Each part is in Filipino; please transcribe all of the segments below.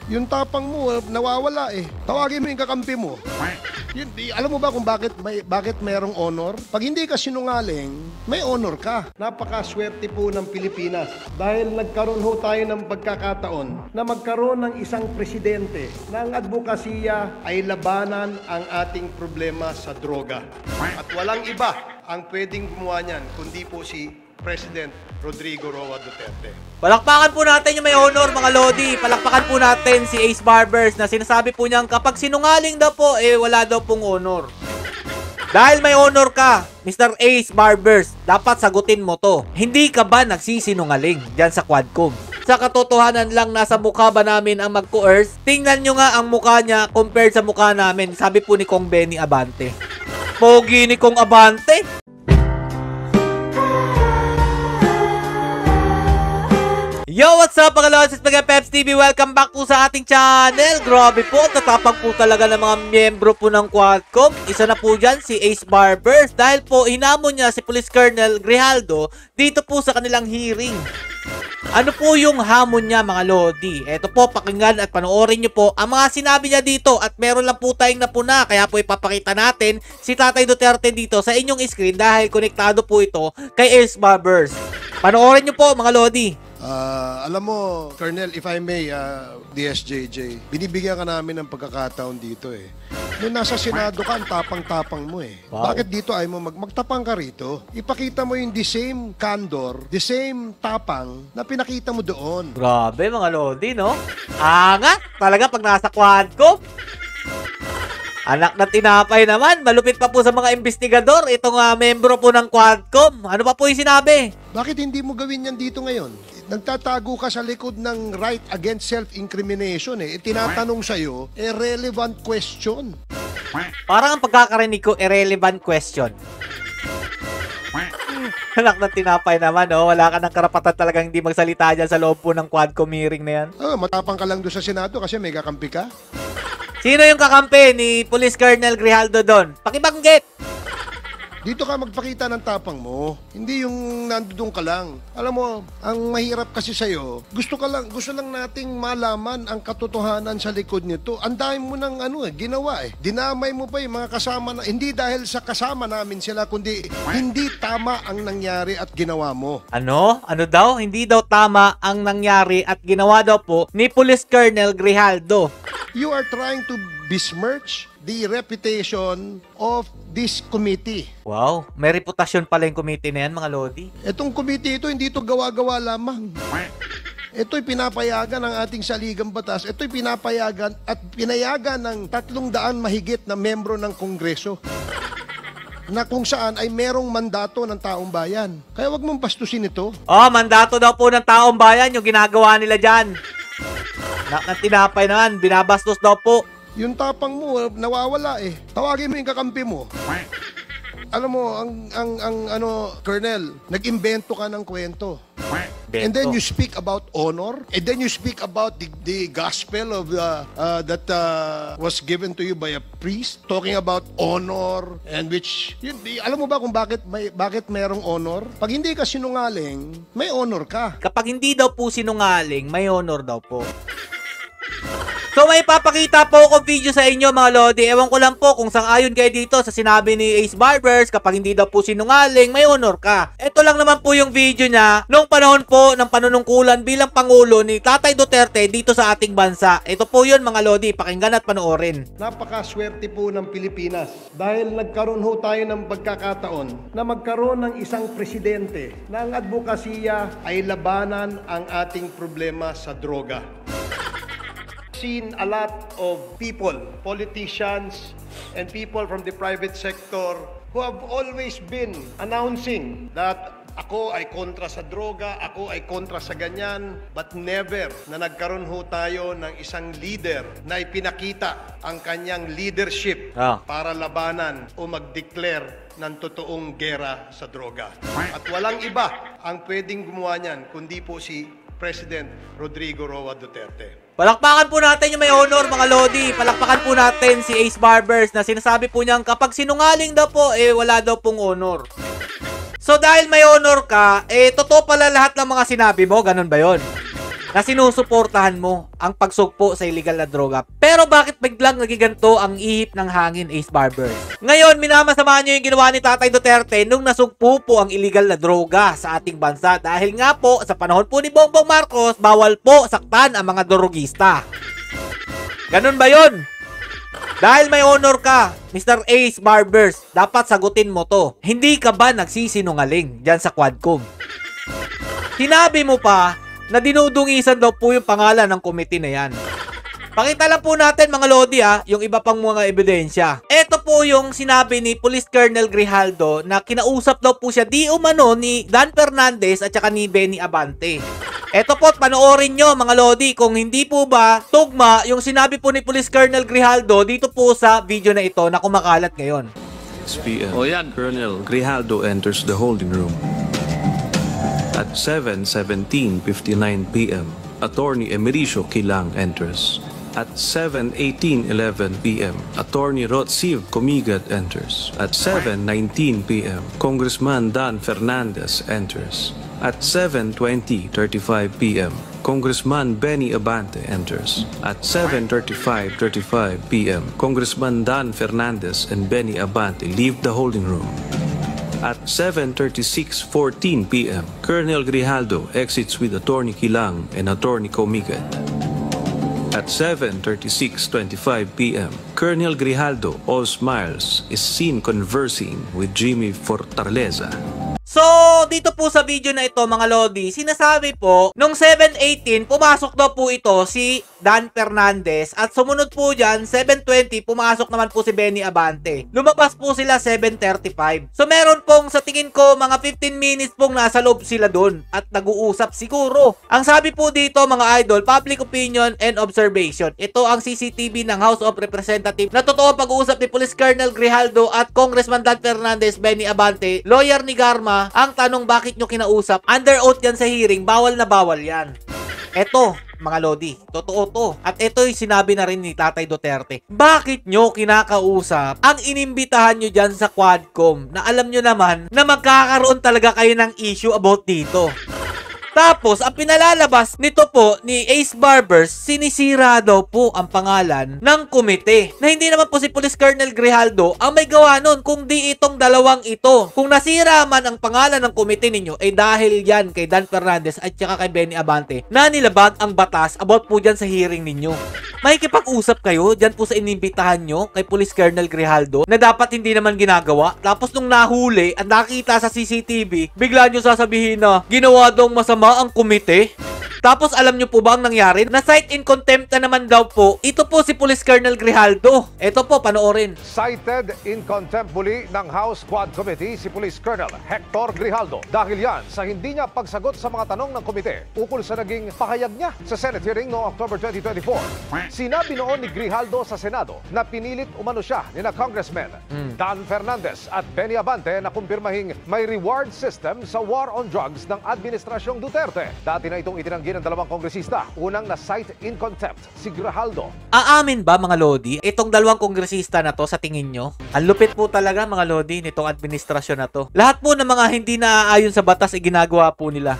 Yung tapang mo, nawawala eh. Tawagin mo yung kakampi mo. Alam mo ba kung bakit mayroong honor? Pag hindi ka sinungaling, may honor ka. Napakaswerte po ng Pilipinas. Dahil nagkaroon ho tayo ng pagkakataon na magkaroon ng isang presidente na ang advokasya ay labanan ang ating problema sa droga. At walang iba ang pwedeng gumawa niyan, kundi po si President Rodrigo Roa Duterte. Palakpakan po natin yung may honor, mga Lodi. Palakpakan po natin si Ace Barbers na sinasabi po niyang kapag sinungaling daw po, wala daw pong honor. Dahil may honor ka, Mr. Ace Barbers, dapat sagutin mo to. Hindi ka ba nagsisinungaling dyan sa Quadcom? Sa katotohanan lang, nasa mukha ba namin ang mag-coerce? Tingnan nyo nga ang mukha niya compared sa mukha namin, sabi po ni Kong Benny Abante. Pogi ni Kong Abante! Yo, what's up mga Lods? It's Peps TV. Welcome back po sa ating channel. Grabe po, tatapang po talaga ng mga miyembro po ng Quadcom. Isa na po dyan si Ace Barbers dahil po hinamon niya si Police Colonel Grijaldo dito po sa kanilang hearing. Ano po yung hamon niya mga Lodi? Eto po, pakinggan at panoorin nyo po ang mga sinabi niya dito at meron lang po tayong napuna. Kaya po ipapakita natin si Tatay Duterte dito sa inyong screen dahil konektado po ito kay Ace Barbers. Panoorin nyo po mga Lodi. Alam mo, Colonel, if I may, DSJJ, binibigyan ka namin ng pagkakataon dito eh. Nung nasa Senado ka, ang tapang-tapang mo eh. Wow. Bakit dito ay mo magtapang ka rito? Ipakita mo yung the same candor, the same tapang na pinakita mo doon. Grabe mga Lodi, no? Angat! Talaga pag nasa Quadcom. Anak na tinapay naman. Malupit pa po sa mga investigador. Itong membro po ng Quadcom. Ano pa po yung sinabi? Bakit hindi mo gawin yan dito ngayon? Nagtatago ka sa likod ng right against self-incrimination eh. Tinatanong sa'yo, relevant question. Parang ang pagkakarinig ko, irrelevant question. Anak na tinapay naman, no? Wala ka ng karapatan talagang hindi magsalita dyan sa loob po ng Quadcom hearing na yan. Matapang ka lang doon sa Senado kasi may kakampi ka. Sino yung kakampi ni Police Colonel Grijaldo doon? Pakibanggit! Dito ka magpakita ng tapang mo. Hindi yung nandoon ka lang. Alam mo, ang mahirap kasi sa'yo, gusto lang nating malaman ang katotohanan sa likod nito. Ang dami mo ng ginawa eh. Dinamay mo pa yung mga kasama na, hindi dahil sa kasama namin sila, kundi hindi tama ang nangyari at ginawa mo. Ano? Ano daw? Hindi daw tama ang nangyari at ginawa daw po ni Police Colonel Grijaldo. You are trying to besmirch the reputation of this committee. Wow, may reputasyon pala yung committee na yan, mga Lodi. Itong committee ito, hindi ito gawa-gawa lamang. Ito'y pinapayagan ng ating saligang batas. Ito'y pinapayagan at pinayagan ng 300 mahigit na membro ng Kongreso na kung saan ay merong mandato ng taong bayan. Kaya wag mong bastusin ito. Oh, mandato daw po ng taong bayan yung ginagawa nila dyan. Tinapay naman, binabastos daw po. Yung tapang mo, nawawala eh. Tawagin mo yung kakampi mo. Alam mo, Colonel, nag-imbento ka ng kwento. And then you speak about honor. And then you speak about the gospel of that was given to you by a priest, talking about honor, and which alam mo ba kung bakit mayroong honor? Pag hindi ka sinungaling, may honor ka. Kapag hindi daw po sinungaling, may honor daw po. So may papakita po akong video sa inyo mga Lodi. Ewan ko lang po kung sang-ayon kayo dito sa sinabi ni Ace Barbers, kapag hindi daw po sinungaling, may honor ka. Ito lang naman po yung video niya noong panahon po ng panunungkulan bilang Pangulo ni Tatay Duterte dito sa ating bansa. Ito po yun mga Lodi, pakinggan at panoorin. Napakaswerte po ng Pilipinas dahil nagkaroon ho tayo ng pagkakataon na magkaroon ng isang presidente na ang advokasya ay labanan ang ating problema sa droga. Seen a lot of people, politicians and people from the private sector who have always been announcing that ako ay kontra sa droga, ako ay kontra sa ganyan, but never na nagkaroon ho tayo ng isang leader na ipinakita ang kanyang leadership para labanan o mag-declare ng totoong gera sa droga. At walang iba ang pwedeng gumawa niyan kundi po si President Rodrigo Roa Duterte. Palakpakan po natin yung may honor mga Lodi. Palakpakan po natin si Ace Barbers na sinasabi po niyang kapag sinungaling daw po, wala daw pong honor. So dahil may honor ka, totoo pala lahat ng mga sinabi mo, ganun ba yon? na sinusuportahan mo ang pagsugpo sa illegal na droga. Pero bakit biglang nagiganto ang ihip ng hangin, Ace Barbers? Ngayon, minamasama nyo yung ginawa ni Tatay Duterte nung nasugpo po ang illegal na droga sa ating bansa. Dahil nga po, sa panahon po ni Bongbong Marcos, bawal po saktan ang mga drogista. Ganun ba yun? Dahil may honor ka, Mr. Ace Barbers, dapat sagutin mo to. Hindi ka ba nagsisinungaling dyan sa Quadcom? Sinabi mo pa na dinudungisan daw po yung pangalan ng komite na yan. Pakita lang po natin mga Lodi yung iba pang mga ebidensya. Ito po yung sinabi ni Police Colonel Grijaldo na kinausap daw po siya di umano ni Dan Fernandez at saka ni Benny Abante. Ito po, panoorin nyo mga Lodi kung hindi po ba tugma yung sinabi po ni Police Colonel Grijaldo dito po sa video na ito na kumakalat ngayon. PM, Colonel Grijaldo enters the holding room. At 7:59 p.m., Attorney Emericio Quilang enters. At 7:11 p.m., Attorney Rotsiv Comigat enters. At 7:19 p.m., Congressman Dan Fernandez enters. At 7:35 p.m., Congressman Benny Abante enters. At 7:35 p.m., Congressman Dan Fernandez and Benny Abante leave the holding room. At 7:36:14 p.m., Colonel Grijaldo exits with Attorney Quilang and Attorney Comigat. At 7:36:25 p.m., Colonel Grijaldo, all smiles, is seen conversing with Jimmy Fortaleza. So, dito po sa video na ito mga Lodi, sinasabi po, nung 7:18, pumasok daw po ito si Dan Fernandez at sumunod po dyan, 7:20, pumasok naman po si Benny Abante. Lumabas po sila 7:35. So, meron pong sa tingin ko mga 15 minutes pong nasa loob sila dun at nag-uusap siguro. Ang sabi po dito mga idol, public opinion and observation. Ito ang CCTV ng House of Representatives na totoo pag-uusap ni Police Colonel Grijaldo at Congressman Dan Fernandez, Benny Abante, lawyer ni Garma. Ang tanong, bakit nyo kinausap? Under oath yan sa hearing, bawal na bawal yan. Eto, mga Lodi, totoo to. At ito yung sinabi na rin ni Tatay Duterte. Bakit nyo kinakausap ang inimbitahan nyo dyan sa Quadcom na alam nyo naman na magkakaroon talaga kayo ng issue about dito? Tapos, ang pinalalabas nito po ni Ace Barbers, sinisira daw po ang pangalan ng komite. Na hindi naman po si Police Colonel Grijaldo ang may gawa nun, kung di itong dalawang ito. Kung nasira man ang pangalan ng komite ninyo, ay dahil yan kay Dan Fernandez at saka kay Benny Abante na nilabag ang batas about po dyan sa hearing ninyo. Makikipag-usap kayo dyan po sa inimbitahan nyo kay Police Colonel Grijaldo na dapat hindi naman ginagawa. Tapos nung nahuli at nakita sa CCTV, bigla nyo sasabihin na ginawa daw masama ang komite. Tapos alam nyo po ba ang nangyari? Na-cite in contempt na naman daw po. Ito po si Police Colonel Grijaldo. Ito po, panoorin. Cited in contempt muli ng House Quad Committee si Police Colonel Hector Grijaldo. Dahil yan sa hindi niya pagsagot sa mga tanong ng komite ukol sa naging pahayag niya sa Senate hearing noong October 2024. Sinabi noon ni Grijaldo sa Senado na pinilit umano siya ni na Congressman Dan Fernandez at Benny Abante na kumpirmahing may reward system sa war on drugs ng Administrasyong Duterte. Dati na itong itinanggi ng dalawang kongresista. Unang na-cite in contempt si Grijaldo. Aamin ba mga Lodi, itong dalawang kongresista na to sa tingin nyo? Ang lupit po talaga mga Lodi nitong administrasyon na to. Lahat po ng mga hindi naaayon sa batas ay ginagawa po nila.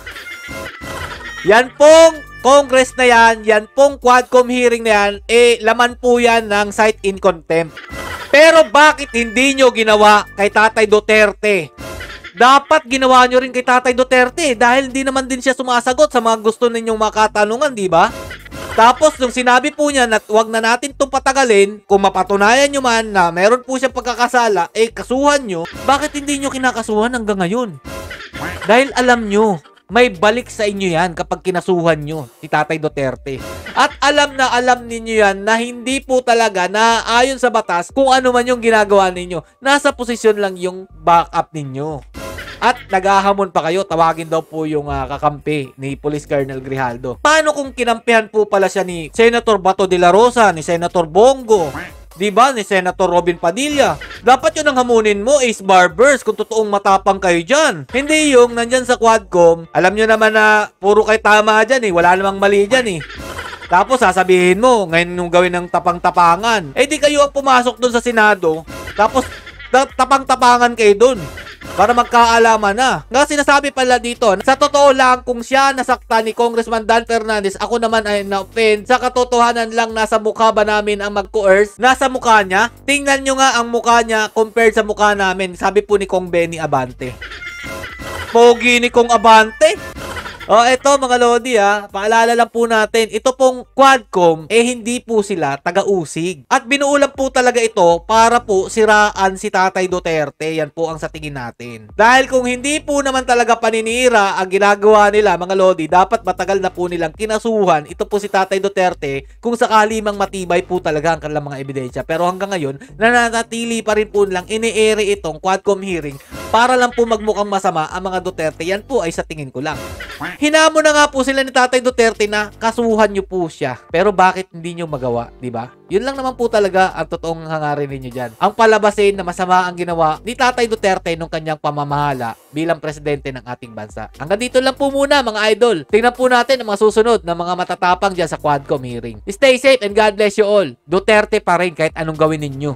Yan pong Congress na yan, yan pong Quadcom hearing na yan, laman po yan ng cite in contempt. Pero bakit hindi nyo ginawa kay Tatay Duterte? Dapat ginawa nyo rin kay Tatay Duterte dahil hindi naman din siya sumasagot sa mga gusto ninyong makatanungan, di ba? Tapos, nung sinabi po niya na wag na natin itong patagalin, kung mapatunayan nyo man na meron po siyang pagkakasala, kasuhan nyo, bakit hindi nyo kinakasuhan hanggang ngayon? Dahil alam nyo, may balik sa inyo yan kapag kinasuhan nyo si Tatay Duterte. At alam na alam ninyo yan na hindi po talaga na ayon sa batas kung ano man yung ginagawa ninyo. Nasa posisyon lang yung backup ninyo. At naghahamon pa kayo, tawagin daw po yung kakampi ni Police Colonel Grijaldo. Paano kung kinampihan po pala siya ni Senator Bato de la Rosa, ni Senator Bongo, diba, ni Senator Robin Padilla? Dapat yun ang hamunin mo, Ace Barbers, kung totoong matapang kayo dyan. Hindi yung nandyan sa Quadcom, alam nyo naman na puro kayo tama dyan wala namang mali dyan Tapos sasabihin mo, ngayon nung gawin ng tapang-tapangan. Di kayo ang pumasok dun sa Senado, tapos tapang-tapangan kayo dun. para magkaalaman na. Nga sinasabi pala dito, sa totoo lang kung siya nasaktan ni Congressman Dan Fernandez, ako naman ay na-offend. Sa katotohanan lang, nasa mukha ba namin ang mag-coerce? Nasa mukha niya? Tingnan nyo nga ang mukha niya compared sa mukha namin. Sabi po ni Kong Benny Abante. Pogi ni Kong Abante. Eto mga Lodi paalala lang po natin, ito pong Quadcom, hindi po sila taga-usig. At binuulan po talaga ito para po siraan si Tatay Duterte, yan po ang sa tingin natin. Dahil kung hindi po naman talaga paninira ang ginagawa nila mga Lodi, dapat matagal na po nilang kinasuhan ito po si Tatay Duterte kung sakali mang matibay po talaga ang kanilang mga ebidensya. Pero hanggang ngayon, nananatili pa rin po nilang ini-ere itong Quadcom hearing para lang po magmukhang masama ang mga Duterte. Yan po ay sa tingin ko lang. Hinamon na nga po sila ni Tatay Duterte na kasuhan nyo po siya. Pero bakit hindi nyo magawa, di ba? Yun lang naman po talaga ang totoong hangarin ninyo dyan. Ang palabasin na masama ang ginawa ni Tatay Duterte nung kanyang pamamahala bilang presidente ng ating bansa. Hanggang dito lang po muna mga idol. Tingnan po natin ang mga susunod na mga matatapang dyan sa Quadcom hearing. Stay safe and God bless you all. Duterte pa rin kahit anong gawin ninyo.